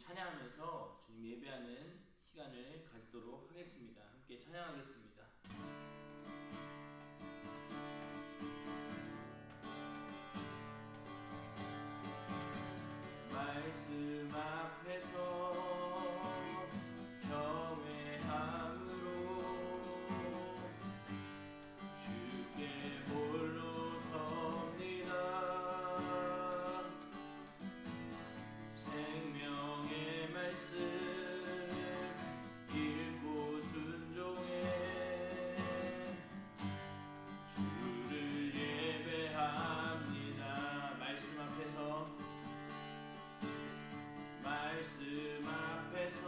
찬양하면서 주님 예배하는 시간을 가지도록 하겠습니다. 함께 찬양하겠습니다. 말씀 앞에서 경외함으로 주께 홀로 섭니다. 생명의 말씀 읽고 순종해 주를 예배합니다. 말씀 앞에서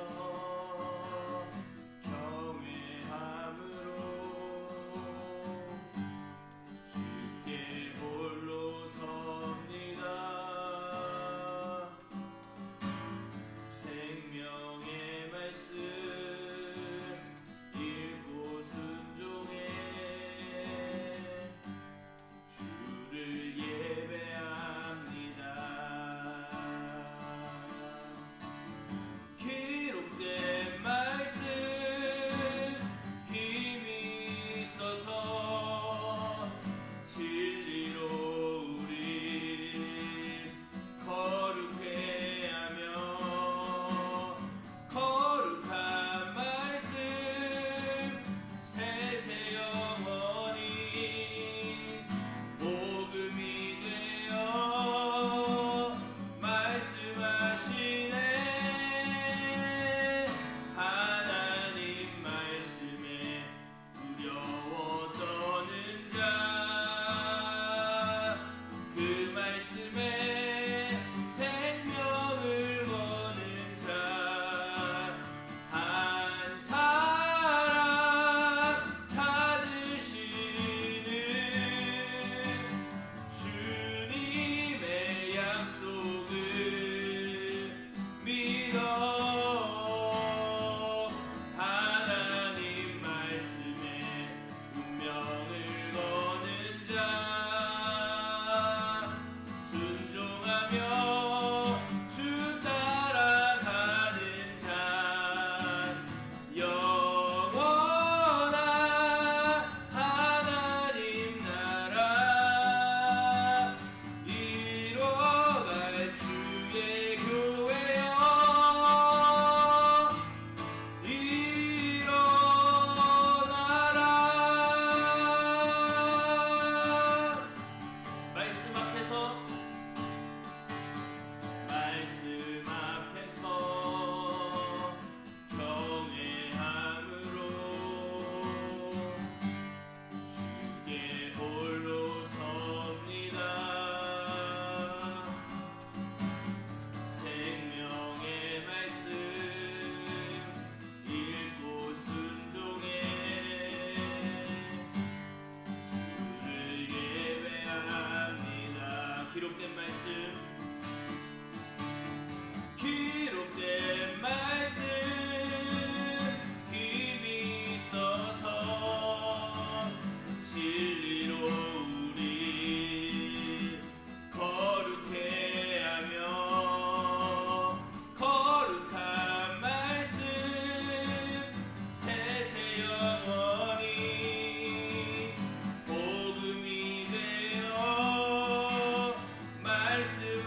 경외함으로 주께 홀로 섭니다. 생명의 말씀 읽고 순종해 주를 예배합니다. 기록된 말씀 힘이 있어서 진리로 우리 거룩해 하며 거룩한 말씀 세세 영원히 복음이 되어 말씀하시네. 하나님 말씀에 두려워 떠는 자, 그 말씀에 생명을 거는 자, 한 사람 찾으시는 주님의 약속을 믿어. 하나님 말씀에 운명을 거는 자, 순종하며 주 따라가는 자, 영원한 하나님 나라 이뤄갈 주의 교회여 일어나라. 말씀 앞에서 경외함으로 주께 홀로 섭니다. 생명의 말씀 읽고 순종해 주를 예배합니다. 기록된 말씀 힘이 있어서 진리로 우리 거룩해 하며 거룩한 말씀 세세 영원히 복음이 되어 말씀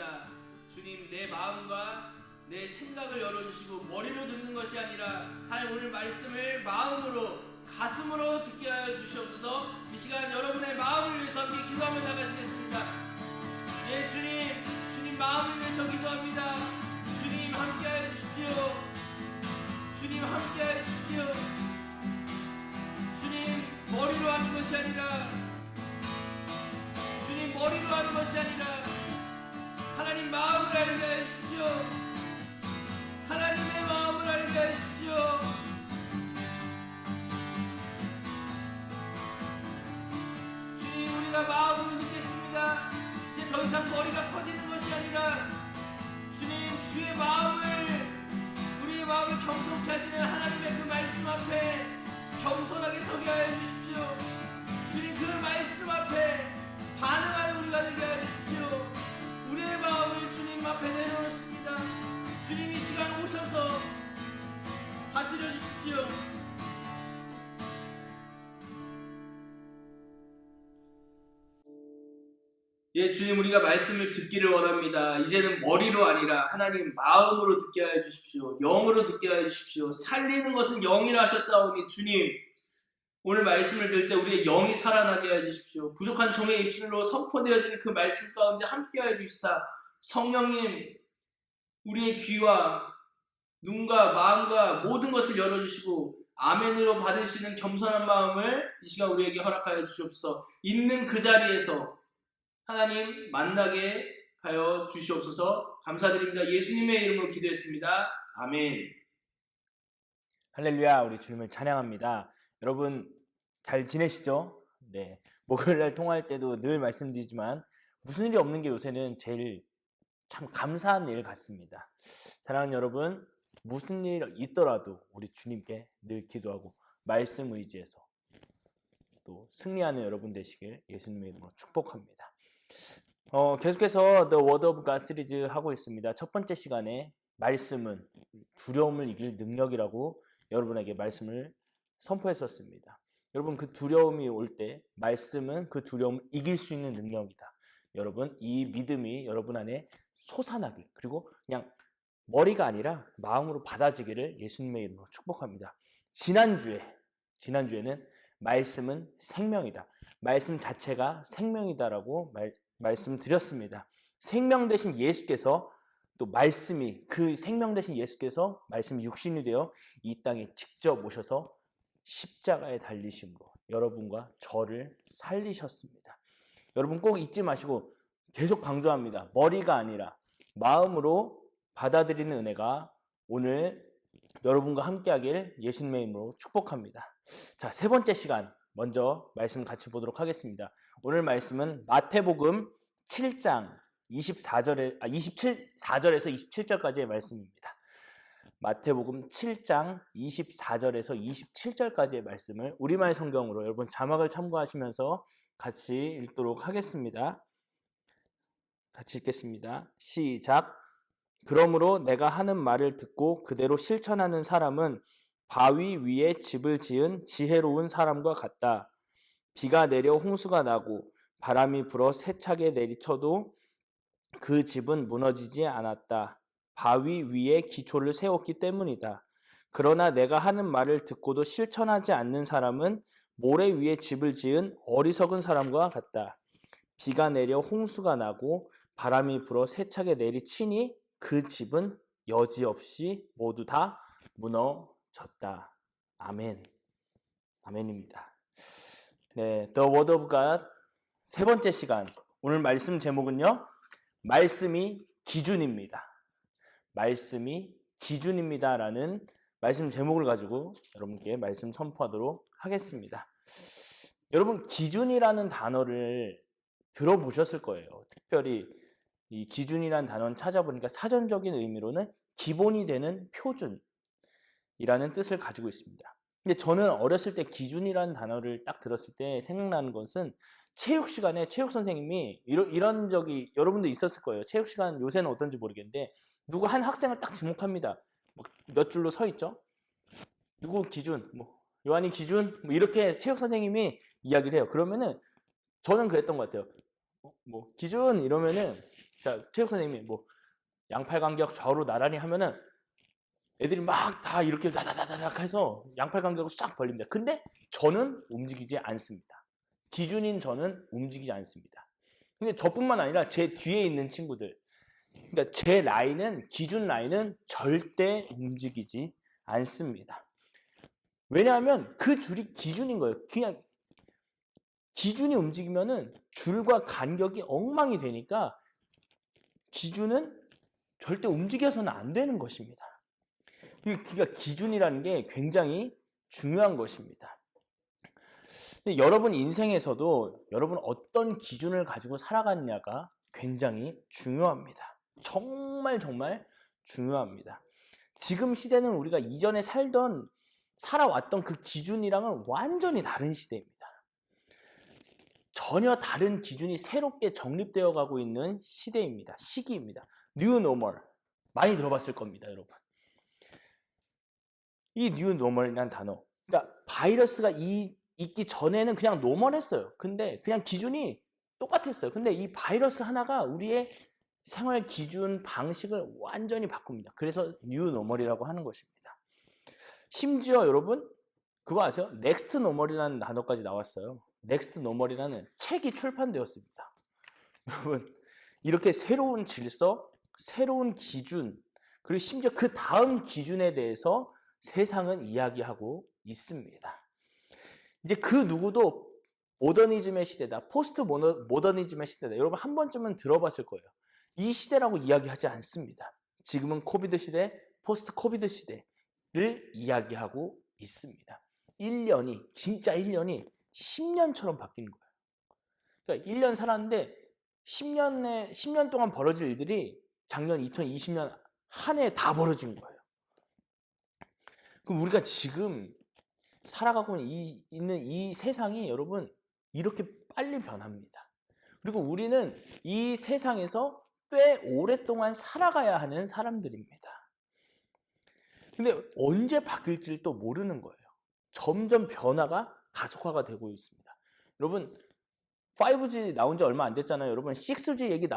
기도했습니다. 주님, 내 마음과 내 생각을 열어주시고 머리로 듣는 것이 아니라 하나님 오늘 말씀을 마음으로 가슴으로 듣게 하여 주시옵소서. 이 시간 여러분의 마음을 위해서 함께 기도하며 나가시겠습니다. 예, 주님 마음을 위해서 기도합니다. 주님 함께 하여 주십시오. 주님 함께 하여 주십시오. 주님 머리로 하는 것이 아니라 주님 머리로 하는 것이 아니라 하나님 마음을 알게 하여 주십시오. 하나님의 마음을 알게 하여 주십시오. 주님, 우리가 마음으로 듣겠습니다. 이제 더 이상 머리가 커지는 것이 아니라 주님, 주의 마음을, 우리의 마음을 겸손케 하시는 하나님의 그 말씀 앞에 겸손하게 서게 하여 주십시오. 주님, 그 말씀 앞에 반응하는 우리가 되게 하여 주십시오. 우리의 마음을 주님 앞에 내려놓습니다. 주님, 이 시간 오셔서 다스려 주십시오. 예, 주님, 우리가 말씀을 듣기를 원합니다. 이제는 머리로 아니라 하나님 마음으로 듣게 하여 주십시오. 영으로 듣게 하여 주십시오. 살리는 것은 영이라 하셨사오니 주님, 오늘 말씀을 들을 때 우리의 영이 살아나게 하여 주십시오. 부족한 종의 입술로 선포되어지는 그 말씀 가운데 함께 하여 주시사 성령님, 우리의 귀와 눈과 마음과 모든 것을 열어주시고 아멘으로 받으시는 겸손한 마음을 이 시간 우리에게 허락하여 주시옵소서. 있는 그 자리에서 하나님 만나게 하여 주시옵소서. 감사드립니다. 예수님의 이름으로 기도했습니다. 아멘. 할렐루야. 우리 주님을 찬양합니다. 여러분 잘 지내시죠? 네. 목요일날 통화할 때도 늘 말씀드리지만 무슨 일이 없는 게 요새는 제일 참 감사한 일 같습니다. 사랑하는 여러분, 무슨 일 있더라도 우리 주님께 늘 기도하고 말씀 의지해서 또 승리하는 여러분 되시길 예수님의 이름으로 축복합니다. 계속해서 The Word of God 시리즈 하고 있습니다. 첫 번째 시간에 말씀은 두려움을 이길 능력이라고 여러분에게 말씀을 선포했었습니다. 여러분, 그 두려움이 올 때 말씀은 그 두려움을 이길 수 있는 능력이다. 여러분, 이 믿음이 여러분 안에 솟아나길, 그리고 그냥 머리가 아니라 마음으로 받아지기를 예수님의 이름으로 축복합니다. 지난주에는 말씀은 생명이다. 말씀 자체가 생명이다라고 말씀드렸습니다. 생명 되신 예수께서 또 말씀이, 그 생명 되신 예수께서 말씀이 육신이 되어 이 땅에 직접 오셔서 십자가에 달리심으로 여러분과 저를 살리셨습니다. 여러분 꼭 잊지 마시고 계속 강조합니다. 머리가 아니라 마음으로 받아들이는 은혜가 오늘 여러분과 함께하길 예수님의 이름으로 축복합니다. 자, 세 번째 시간 먼저 말씀 같이 보도록 하겠습니다. 오늘 말씀은 마태복음 7장 24절에서 27절까지의 말씀입니다. 마태복음 7장 24절에서 27절까지의 말씀을 우리말 성경으로 여러분 자막을 참고하시면서 같이 읽도록 하겠습니다. 같이 읽겠습니다. 시작. 그러므로 내가 하는 말을 듣고 그대로 실천하는 사람은 바위 위에 집을 지은 지혜로운 사람과 같다. 비가 내려 홍수가 나고 바람이 불어 세차게 내리쳐도 그 집은 무너지지 않았다. 바위 위에 기초를 세웠기 때문이다. 그러나 내가 하는 말을 듣고도 실천하지 않는 사람은 모래 위에 집을 지은 어리석은 사람과 같다. 비가 내려 홍수가 나고 바람이 불어 세차게 내리치니 그 집은 여지없이 모두 다 무너졌다. 아멘. 아멘입니다. 네, The Word of God 세 번째 시간. 오늘 말씀 제목은요, 말씀이 기준입니다. 말씀이 기준입니다라는 말씀 제목을 가지고 여러분께 말씀 선포하도록 하겠습니다. 여러분, 기준이라는 단어를 들어보셨을 거예요. 특별히 이 기준이라는 단어는 찾아보니까 사전적인 의미로는 기본이 되는 표준이라는 뜻을 가지고 있습니다. 근데 저는 어렸을 때 기준이라는 단어를 딱 들었을 때 생각나는 것은 체육 시간에 체육 선생님이 이런 적이 여러분도 있었을 거예요. 체육 시간 요새는 어떤지 모르겠는데 누구 한 학생을 딱 지목합니다. 몇 줄로 서 있죠. 누구 기준, 요한이 기준, 이렇게 체육 선생님이 이야기를 해요. 그러면은 저는 그랬던 것 같아요. 기준 이러면은 자, 체육 선생님이 뭐 양팔 간격 좌우로 나란히 하면은 애들이 막 다 이렇게 다다다닥 해서 양팔 간격을 싹 벌립니다. 근데 저는 움직이지 않습니다. 기준인 저는 움직이지 않습니다. 근데 저뿐만 아니라 제 뒤에 있는 친구들, 그러니까 제 라인은, 기준 라인은 절대 움직이지 않습니다. 왜냐하면 그 줄이 기준인 거예요. 그냥 기준이 움직이면은 줄과 간격이 엉망이 되니까 기준은 절대 움직여서는 안 되는 것입니다. 그러니까 기준이라는 게 굉장히 중요한 것입니다. 여러분 인생에서도 여러분 어떤 기준을 가지고 살아가느냐가 굉장히 중요합니다. 정말 중요합니다. 지금 시대는 우리가 이전에 살아왔던 그 기준이랑은 완전히 다른 시대입니다. 전혀 다른 기준이 새롭게 정립되어 가고 있는 시대입니다. 시기입니다. New Normal. 많이 들어봤을 겁니다, 여러분. 이 New Normal이라는 단어. 그러니까 바이러스가 있기 전에는 그냥 노멀했어요. 근데 그냥 기준이 똑같았어요. 근데 이 바이러스 하나가 우리의 생활 기준 방식을 완전히 바꿉니다. 그래서 New Normal이라고 하는 것입니다. 심지어 여러분 그거 아세요? 넥스트 노멀이라는 단어까지 나왔어요. 넥스트 노멀이라는 책이 출판되었습니다. 여러분 이렇게 새로운 질서, 새로운 기준, 그리고 심지어 그 다음 기준에 대해서 세상은 이야기하고 있습니다. 이제 그 누구도 모더니즘의 시대다, 포스트 모더니즘의 시대다. 여러분 한 번쯤은 들어봤을 거예요. 이 시대라고 이야기하지 않습니다. 지금은 코비드 시대, 포스트 코비드 시대를 이야기하고 있습니다. 1년이, 진짜 1년이 10년처럼 바뀐 거예요. 그러니까 1년 살았는데 10년 동안 벌어질 일들이 작년 2020년 한 해에 다 벌어진 거예요. 그럼 우리가 지금 살아가고 있는 이 세상이 여러분 이렇게 빨리 변합니다. 그리고 우리는 이 세상에서 꽤 오랫동안 살아가야 하는 사람들입니다. 근데 언제 바뀔지를 또 모르는 거예요. 점점 변화가 가속화가 되고 있습니다. 여러분 5G 나온 지 얼마 안 됐잖아요. 여러분 6G 얘기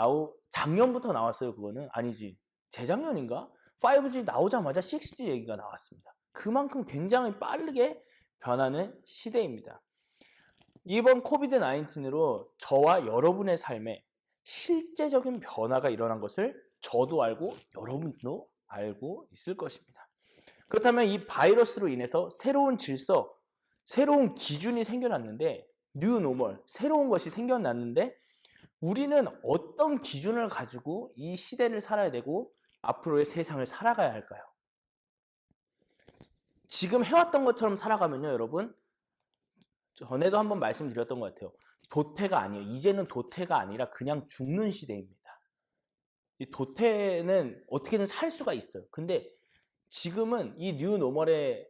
작년부터 나왔어요. 그거는 아니지, 재작년인가? 5G 나오자마자 6G 얘기가 나왔습니다. 그만큼 굉장히 빠르게 변하는 시대입니다. 이번 코비드-19으로 저와 여러분의 삶에 실제적인 변화가 일어난 것을 저도 알고 여러분도 알고 있을 것입니다. 그렇다면 이 바이러스로 인해서 새로운 질서, 새로운 기준이 생겨났는데, 뉴 노멀, 새로운 것이 생겨났는데 우리는 어떤 기준을 가지고 이 시대를 살아야 되고 앞으로의 세상을 살아가야 할까요? 지금 해왔던 것처럼 살아가면요, 여러분, 전에도 한번 말씀드렸던 것 같아요. 도태가 아니에요. 이제는 도태가 아니라 그냥 죽는 시대입니다. 이 도태는 어떻게든 살 수가 있어요. 근데 지금은 이 뉴 노멀의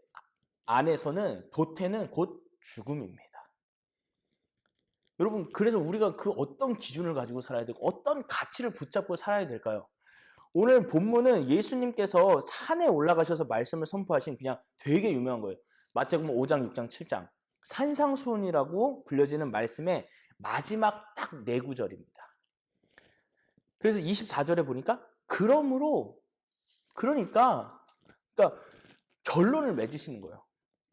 안에서는 도태는 곧 죽음입니다. 여러분, 그래서 우리가 그 어떤 기준을 가지고 살아야 되고 어떤 가치를 붙잡고 살아야 될까요? 오늘 본문은 예수님께서 산에 올라가셔서 말씀을 선포하신 그냥 되게 유명한 거예요. 마태복음 5장, 6장, 7장. 산상수훈이라고 불려지는 말씀의 마지막 딱 4구절입니다. 그래서 24절에 보니까 그러니까 결론을 맺으시는 거예요.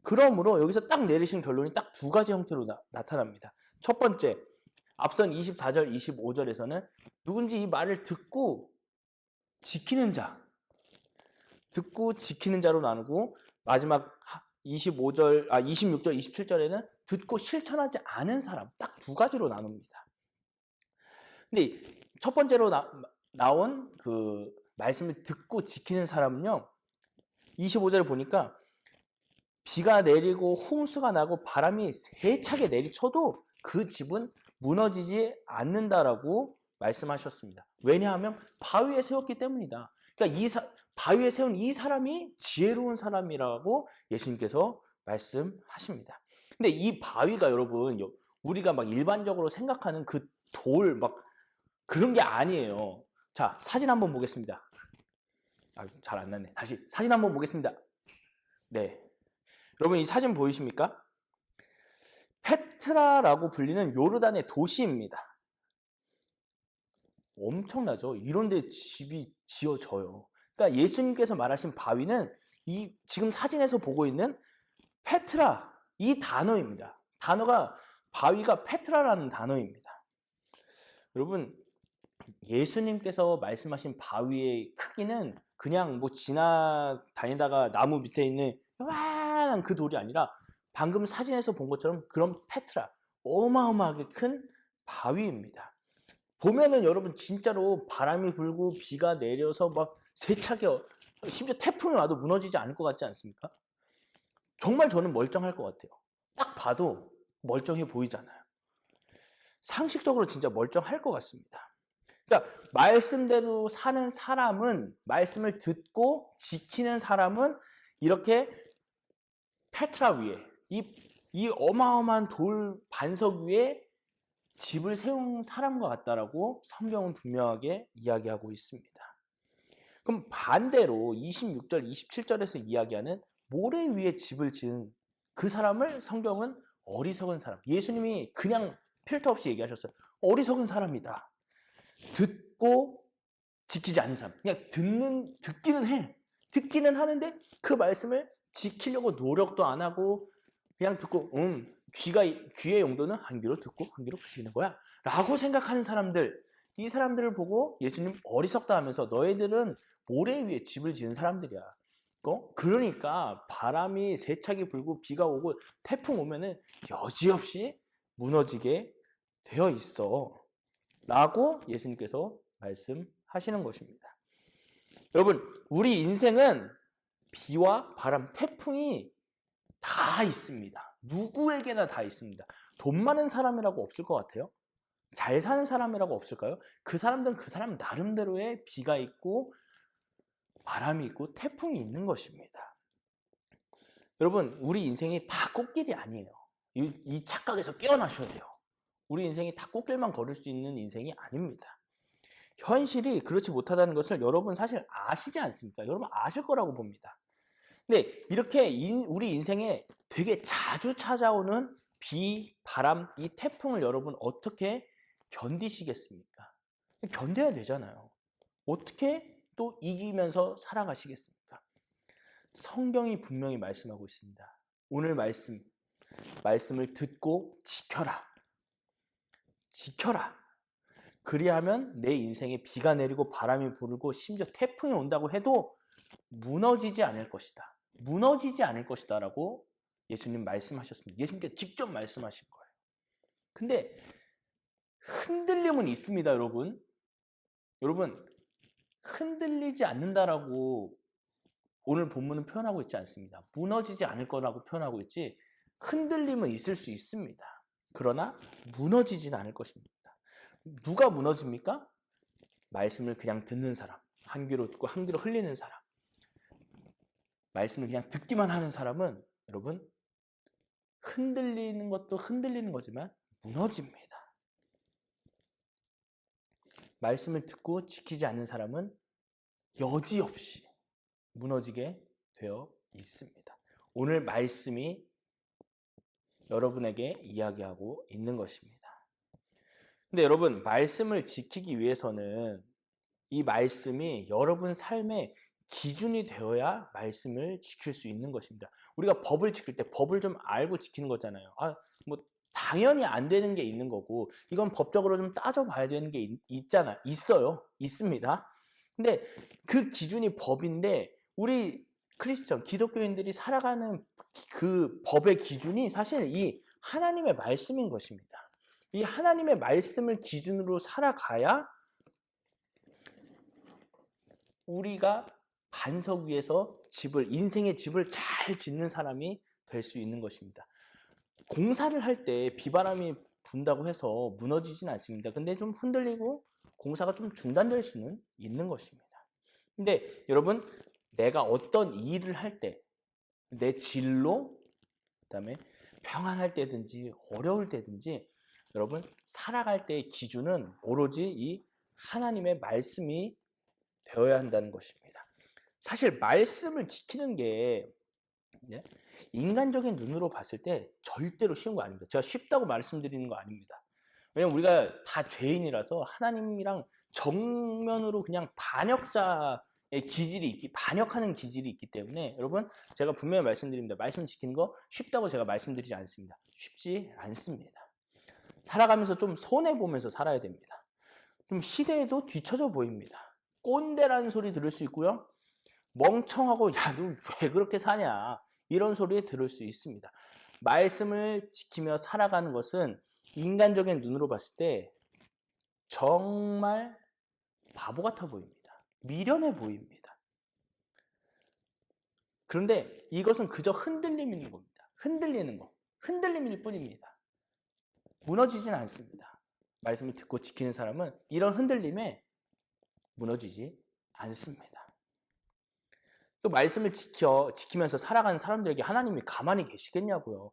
그러므로 여기서 딱 내리신 결론이 딱 2가지 형태로 나타납니다. 첫 번째, 앞선 24절, 25절에서는 누군지 이 말을 듣고 지키는 자로 나누고, 마지막 26절, 27절에는 듣고 실천하지 않은 사람, 딱 2가지로 나눕니다. 근데 첫 번째로 나온 그 말씀을 듣고 지키는 사람은요, 25절을 보니까 비가 내리고 홍수가 나고 바람이 세차게 내리쳐도 그 집은 무너지지 않는다라고 말씀하셨습니다. 왜냐하면 바위에 세웠기 때문이다. 그러니까 바위에 세운 이 사람이 지혜로운 사람이라고 예수님께서 말씀하십니다. 근데 이 바위가 여러분 우리가 막 일반적으로 생각하는 그 돌 막 그런 게 아니에요. 자, 사진 한번 보겠습니다. 잘 안 났네. 다시 사진 한번 보겠습니다. 네, 여러분 이 사진 보이십니까? 페트라라고 불리는 요르단의 도시입니다. 엄청나죠. 이런데 집이 지어져요. 그러니까 예수님께서 말하신 바위는 이 지금 사진에서 보고 있는 페트라 이 단어입니다. 단어가 바위가 페트라라는 단어입니다. 여러분 예수님께서 말씀하신 바위의 크기는 그냥 뭐 지나다니다가 나무 밑에 있는 요만한 그 돌이 아니라 방금 사진에서 본 것처럼 그런 페트라 어마어마하게 큰 바위입니다. 보면은 여러분 진짜로 바람이 불고 비가 내려서 막 세차게 심지어 태풍이 와도 무너지지 않을 것 같지 않습니까? 정말 저는 멀쩡할 것 같아요. 딱 봐도 멀쩡해 보이잖아요. 상식적으로 진짜 멀쩡할 것 같습니다. 그러니까 말씀대로 사는 사람은 말씀을 듣고 지키는 사람은 이렇게 페트라 위에 이 어마어마한 돌 반석 위에 집을 세운 사람과 같다라고 성경은 분명하게 이야기하고 있습니다. 그럼 반대로 26절, 27절에서 이야기하는 모래 위에 집을 지은 그 사람을 성경은 어리석은 사람. 예수님이 그냥 필터 없이 얘기하셨어요. 어리석은 사람이다. 듣고 지키지 않는 사람. 그냥 듣기는 해. 듣기는 하는데 그 말씀을 지키려고 노력도 안 하고 그냥 듣고 귀의 용도는 한 귀로 듣고 한 귀로 풀리는 거야 라고 생각하는 사람들, 이 사람들을 보고 예수님 어리석다 하면서 너희들은 모래 위에 집을 지은 사람들이야. 그러니까 바람이 세차게 불고 비가 오고 태풍 오면은 여지없이 무너지게 되어 있어 라고 예수님께서 말씀하시는 것입니다. 여러분 우리 인생은 비와 바람, 태풍이 다 있습니다. 누구에게나 다 있습니다. 돈 많은 사람이라고 없을 것 같아요? 잘 사는 사람이라고 없을까요? 그 사람들은 그 사람 나름대로의 비가 있고 바람이 있고 태풍이 있는 것입니다. 여러분 우리 인생이 다 꽃길이 아니에요. 이 착각에서 깨어나셔야 돼요. 우리 인생이 다 꽃길만 걸을 수 있는 인생이 아닙니다. 현실이 그렇지 못하다는 것을 여러분 사실 아시지 않습니까? 여러분 아실 거라고 봅니다. 근데 이렇게 우리 인생에 되게 자주 찾아오는 비, 바람, 이 태풍을 여러분 어떻게 견디시겠습니까? 견뎌야 되잖아요. 어떻게 또 이기면서 살아가시겠습니까? 성경이 분명히 말씀하고 있습니다. 오늘 말씀을 듣고 지켜라. 지켜라. 그리하면 내 인생에 비가 내리고 바람이 불고 심지어 태풍이 온다고 해도 무너지지 않을 것이다. 무너지지 않을 것이다 라고 예수님 말씀하셨습니다. 예수님께 직접 말씀하신 거예요. 근데 흔들림은 있습니다, 여러분. 여러분, 흔들리지 않는다라고 오늘 본문은 표현하고 있지 않습니다. 무너지지 않을 거라고 표현하고 있지 흔들림은 있을 수 있습니다. 그러나 무너지지는 않을 것입니다. 누가 무너집니까? 말씀을 그냥 듣는 사람, 한 귀로 듣고 한 귀로 흘리는 사람. 말씀을 그냥 듣기만 하는 사람은 여러분 흔들리는 것도 흔들리는 거지만 무너집니다. 말씀을 듣고 지키지 않는 사람은 여지없이 무너지게 되어 있습니다. 오늘 말씀이 여러분에게 이야기하고 있는 것입니다. 근데 여러분 말씀을 지키기 위해서는 이 말씀이 여러분 삶의 기준이 되어야 말씀을 지킬 수 있는 것입니다. 우리가 법을 지킬 때 법을 좀 알고 지키는 거잖아요. 뭐 당연히 안 되는 게 있는 거고 이건 법적으로 좀 따져봐야 되는 게 있어요. 있습니다. 근데 그 기준이 법인데 우리 크리스천, 기독교인들이 살아가는 그 법의 기준이 사실 이 하나님의 말씀인 것입니다. 이 하나님의 말씀을 기준으로 살아가야 우리가 반석 위에서 인생의 집을 잘 짓는 사람이 될 수 있는 것입니다. 공사를 할 때 비바람이 분다고 해서 무너지진 않습니다. 근데 좀 흔들리고 공사가 좀 중단될 수는 있는 것입니다. 근데 여러분, 내가 어떤 일을 할 때, 내 진로, 그다음에 평안할 때든지 어려울 때든지 여러분 살아갈 때의 기준은 오로지 이 하나님의 말씀이 되어야 한다는 것입니다. 사실 말씀을 지키는 게 인간적인 눈으로 봤을 때 절대로 쉬운 거 아닙니다. 제가 쉽다고 말씀드리는 거 아닙니다. 왜냐면 우리가 다 죄인이라서 하나님이랑 정면으로 그냥 반역하는 기질이 있기 때문에 여러분 제가 분명히 말씀드립니다. 말씀 지키는 거 쉽다고 제가 말씀드리지 않습니다. 쉽지 않습니다. 살아가면서 좀 손해보면서 살아야 됩니다. 좀 시대에도 뒤처져 보입니다. 꼰대라는 소리 들을 수 있고요. 멍청하고 야, 너 왜 그렇게 사냐 이런 소리 들을 수 있습니다. 말씀을 지키며 살아가는 것은 인간적인 눈으로 봤을 때 정말 바보 같아 보입니다. 미련해 보입니다. 그런데 이것은 그저 흔들림인 겁니다. 흔들림일 뿐입니다. 무너지진 않습니다. 말씀을 듣고 지키는 사람은 이런 흔들림에 무너지지 않습니다. 또 말씀을 지키면서 살아가는 사람들에게 하나님이 가만히 계시겠냐고요.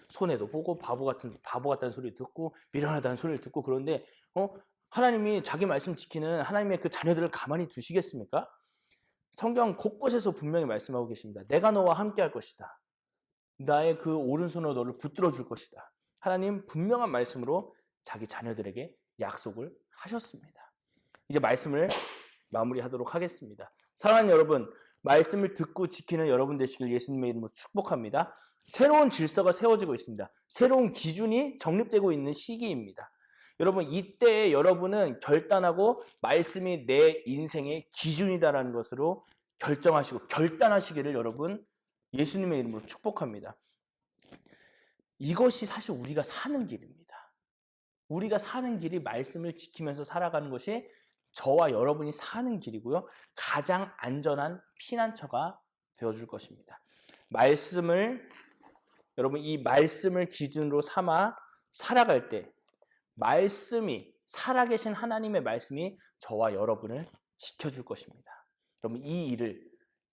손해도 보고 바보 같다는 소리 듣고 미련하다는 소리를 듣고 그런데 하나님이 자기 말씀 지키는 하나님의 그 자녀들을 가만히 두시겠습니까? 성경 곳곳에서 분명히 말씀하고 계십니다. 내가 너와 함께 할 것이다. 나의 그 오른손으로 너를 붙들어 줄 것이다. 하나님 분명한 말씀으로 자기 자녀들에게 약속을 하셨습니다. 이제 말씀을 마무리하도록 하겠습니다. 사랑하는 여러분, 말씀을 듣고 지키는 여러분 되시길 예수님의 이름으로 축복합니다. 새로운 질서가 세워지고 있습니다. 새로운 기준이 정립되고 있는 시기입니다. 여러분, 이때에 여러분은 결단하고 말씀이 내 인생의 기준이다라는 것으로 결단하시기를 여러분 예수님의 이름으로 축복합니다. 이것이 사실 우리가 사는 길입니다. 우리가 사는 길이 말씀을 지키면서 살아가는 것이 저와 여러분이 사는 길이고요. 가장 안전한 피난처가 되어줄 것입니다. 여러분 이 말씀을 기준으로 삼아 살아갈 때 살아계신 하나님의 말씀이 저와 여러분을 지켜줄 것입니다. 여러분 이 일을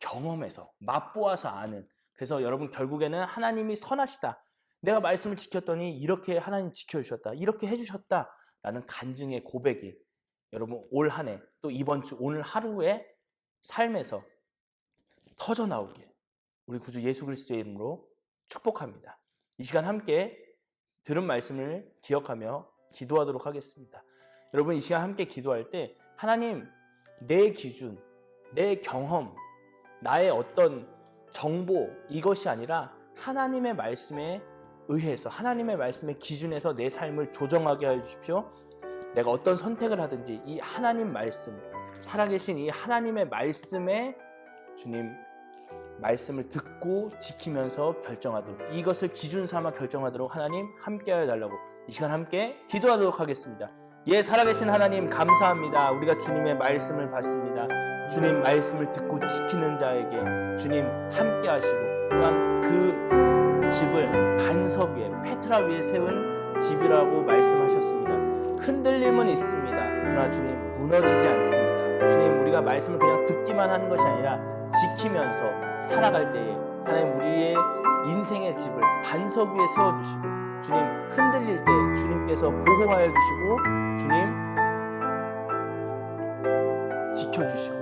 경험해서 맛보아서 아는, 그래서 여러분 결국에는 하나님이 선하시다. 내가 말씀을 지켰더니 이렇게 하나님 지켜주셨다. 이렇게 해주셨다. 라는 간증의 고백이 여러분 올 한 해 또 이번 주 오늘 하루의 삶에서 터져나오길 우리 구주 예수 그리스도의 이름으로 축복합니다. 이 시간 함께 들은 말씀을 기억하며 기도하도록 하겠습니다. 여러분 이 시간 함께 기도할 때 하나님 내 기준, 내 경험, 나의 어떤 정보 이것이 아니라 하나님의 말씀에 의해서 하나님의 말씀의 기준에서 내 삶을 조정하게 하여 주십시오. 내가 어떤 선택을 하든지 이 하나님 말씀, 살아계신 이 하나님의 말씀에 주님 말씀을 듣고 지키면서 결정하도록, 이것을 기준 삼아 결정하도록 하나님 함께하여 달라고 이 시간 함께 기도하도록 하겠습니다. 예, 살아계신 하나님 감사합니다. 우리가 주님의 말씀을 받습니다. 주님 말씀을 듣고 지키는 자에게 주님 함께하시고 또한 그 집을 반석 위에 페트라 위에 세운 집이라고 말씀하셨습니다. 흔들림은 있습니다. 그러나 주님 무너지지 않습니다. 주님 우리가 말씀을 그냥 듣기만 하는 것이 아니라 지키면서 살아갈 때에 하나님 우리의 인생의 집을 반석 위에 세워주시고 주님 흔들릴 때 주님께서 보호하여 주시고 주님 지켜주시고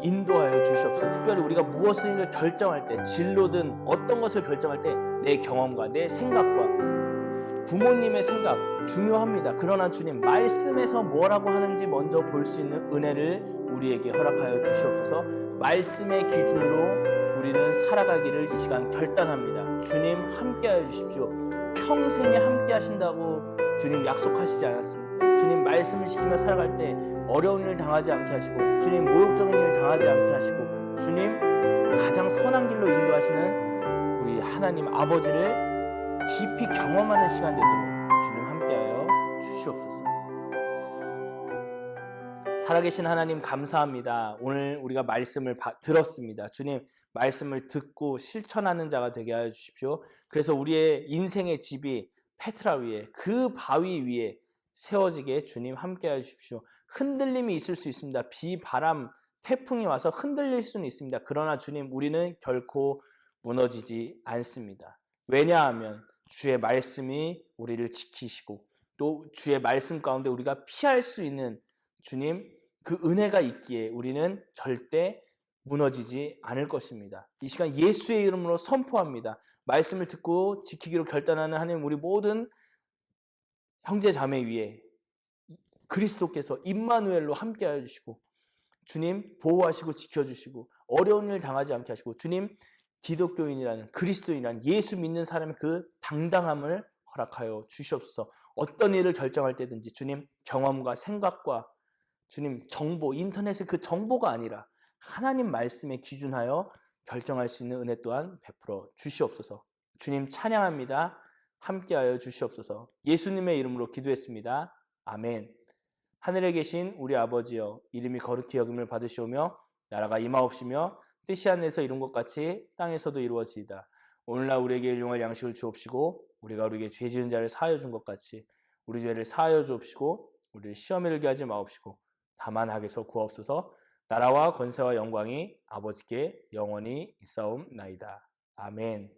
인도하여 주시옵소서. 특별히 우리가 무엇을 결정할 때 진로든 어떤 것을 결정할 때 내 경험과 내 생각과 부모님의 생각 중요합니다. 그러나 주님 말씀에서 뭐라고 하는지 먼저 볼 수 있는 은혜를 우리에게 허락하여 주시옵소서. 말씀의 기준으로 우리는 살아가기를 이 시간 결단합니다. 주님 함께하여 주십시오. 평생에 함께 하신다고 주님 약속하시지 않았습니까? 주님 말씀을 지키며 살아갈 때 어려운 일 당하지 않게 하시고 주님 모욕적인 일 당하지 않게 하시고 주님 가장 선한 길로 인도하시는 우리 하나님 아버지를 깊이 경험하는 시간 되도록 주님 함께하여 주시옵소서. 살아계신 하나님 감사합니다. 오늘 우리가 말씀을 들었습니다. 주님 말씀을 듣고 실천하는 자가 되게 하여 주십시오. 그래서 우리의 인생의 집이 페트라 위에 그 바위 위에 세워지게 주님 함께하여 주십시오. 흔들림이 있을 수 있습니다. 비, 바람, 태풍이 와서 흔들릴 수는 있습니다. 그러나 주님 우리는 결코 무너지지 않습니다. 왜냐하면 주의 말씀이 우리를 지키시고 또 주의 말씀 가운데 우리가 피할 수 있는 주님 그 은혜가 있기에 우리는 절대 무너지지 않을 것입니다. 이 시간 예수의 이름으로 선포합니다. 말씀을 듣고 지키기로 결단하는 하나님 우리 모든 형제 자매 위에 그리스도께서 임마누엘로 함께하여 주시고 주님 보호하시고 지켜주시고 어려운 일 당하지 않게 하시고 주님 기독교인이라는 그리스도인이라는 예수 믿는 사람의 그 당당함을 허락하여 주시옵소서. 어떤 일을 결정할 때든지 주님 경험과 생각과 주님 정보, 인터넷의 그 정보가 아니라 하나님 말씀에 기준하여 결정할 수 있는 은혜 또한 베풀어 주시옵소서. 주님 찬양합니다. 함께하여 주시옵소서. 예수님의 이름으로 기도했습니다. 아멘. 하늘에 계신 우리 아버지여, 이름이 거룩히 여김을 받으시오며 나라가 임하옵시며 뜻이 하늘에서 이룬 것 같이 땅에서도 이루어지이다. 오늘날 우리에게 일용할 양식을 주옵시고 우리가 우리에게 죄 지은 자를 사하여 준 것 같이 우리 죄를 사하여 주옵시고 우리를 시험에 들게 하지 마옵시고 다만 악에서 구하옵소서. 나라와 권세와 영광이 아버지께 영원히 있사옵나이다. 아멘.